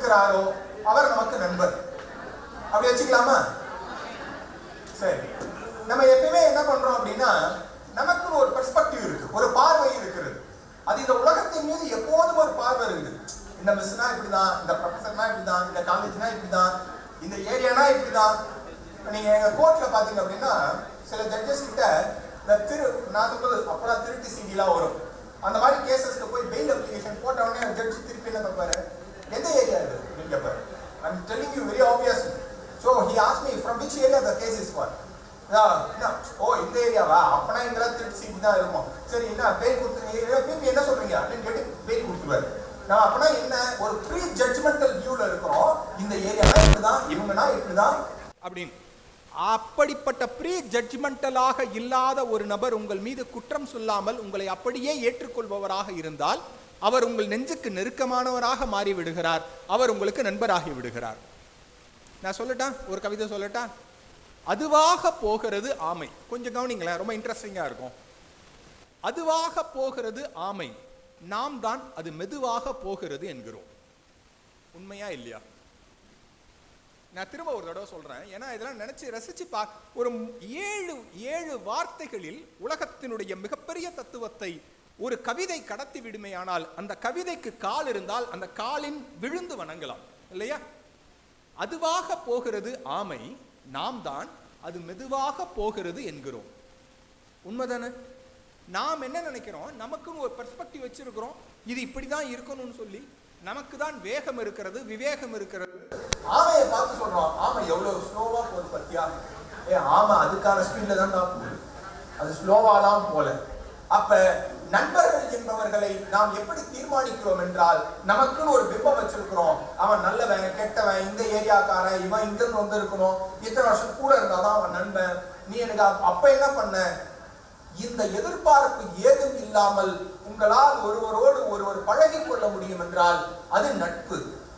இருக்கிறாரோ அவர் நமக்கு நண்பர். அப்படி வச்சுக்கலாமா? சரி, நம்ம எப்பயுமே என்ன பண்றோம் அப்படின்னா, நமக்கு ஒரு பெர்ஸ்பெக்டிவ் இருக்கு, ஒரு பார்வை இருக்கிறது. அது இந்த உலகத்தின் மீது எப்போதும் ஒரு பார்வை இருக்குது. இந்த மிஸ்னா இப்படிதான், இந்த ப்ரொஃபஸர்னா இப்படிதான், இந்த காலேஜ்னா இப்படிதான், இந்த ஏரியானா இப்படிதான். நீங்க எங்க கோர்ட்ல பாத்தீங்க அப்படின்னா, சில ஜட்ஜஸ் கிட்ட இந்த நான் சொல்றது அப்பதான் திருட்டு சிடிலாம் வரும். அந்த மாதிரி கேசஸ்க்கு போய் பெயில் அப்ளிகேஷன் போட்ட உடனே ஜட்ஜ் திருப்பி என்ன பாரு, எந்த ஏரியா இது நீங்க பாரு, I'm telling you very obvious. So he asked me from which area the case is for. ஓ இந்த ஏரியாவா, அப்பனா இங்கெல்லாம் திருட்டு சிடி தான் இருக்கும். சரி, என்ன பெயில் கொடுத்து என்ன சொல்றீங்க அப்படின்னு கேட்டு பெயில் கொடுத்துருவாரு. நான் அப்பனா என்ன ஒரு ப்ரீ ஜட்ஜ்மெண்டல் வியூல இருக்கிறோம், இந்த ஏரியானா இப்படிதான், இவங்கன்னா இப்படிதான் அப்படின்னு. அப்படிப்பட்ட ப்ரீ ஜட்ஜ்மெண்டலாக இல்லாத ஒரு நபர் உங்கள் மீது குற்றம் சொல்லாமல் உங்களை அப்படியே ஏற்றுக்கொள்பவராக இருந்தால் அவர் உங்கள் நெஞ்சுக்கு நெருக்கமானவராக மாறி விடுகிறார், அவர் உங்களுக்கு நண்பராகி விடுகிறார். நான் சொல்லட்டா, ஒரு கவிதை சொல்லட்டா? அதுவாக போகிறது ஆமை. கொஞ்சம் கவனிங்களேன், ரொம்ப இன்ட்ரெஸ்டிங்கா இருக்கும். அதுவாக போகிறது ஆமை, நாம் தான் அது மெதுவாக போகிறது என்கிறோம். உண்மையா இல்லையா? நான் திரும்ப ஒரு தடவை சொல்றேன், ஏன்னா இதெல்லாம் நினைச்சு ரசிச்சு ஒரு 7 வார்த்தைகளில் உலகத்தினுடைய மிகப்பெரிய தத்துவத்தை ஒரு கவிதை கடத்தி விடுமையானால் அந்த கவிதைக்கு கால் இருந்தால் அந்த காலின் விழுந்து வணங்கலாம் இல்லையா? அதுவாக போகிறது ஆமை, நாம் தான் அது மெதுவாக போகிறது என்கிறோம். உண்மைதானே? நாம் என்ன நினைக்கிறோம், நமக்குன்னு ஒரு பெர்ஸ்பெக்டிவ் வச்சிருக்கிறோம், இது இப்படிதான் இருக்கணும்னு சொல்லி. நமக்கு தான் வேகம் இருக்கிறது, விவேகம் இருக்கிறது. ஆமையை பார்த்து சொல்றோம், ஆமை எவ்வளவு ஸ்லோவா போகுது பத்தியா? ஆமா, அதுக்கான ஸ்பீட்ல தான் போகுது, அது ஸ்லோவாலாம் போல. அப்ப நண்பர்கள் என்பவர்களை நாம் எப்படி தீர்மானிக்கிறோம் என்றால், நமக்குன்னு ஒரு பிம்பம் வச்சிருக்கிறோம். அவன் நல்லவன், கெட்டவன், இந்த ஏரியாக்காரன், இவன் இங்கிருந்து வந்து இருக்கணும், இத்தனை வருஷம் கூட இருந்தாதான் அவன் நண்பன். நீ எனக்கு அப்ப என்ன பண்ண? இந்த எதிர்பார்ப்பு ஏதும் இல்லாமல் உங்களால் ஒருவரோடு ஒருவர் பழகி கொள்ள முடியும் என்றால் அது நட்பு.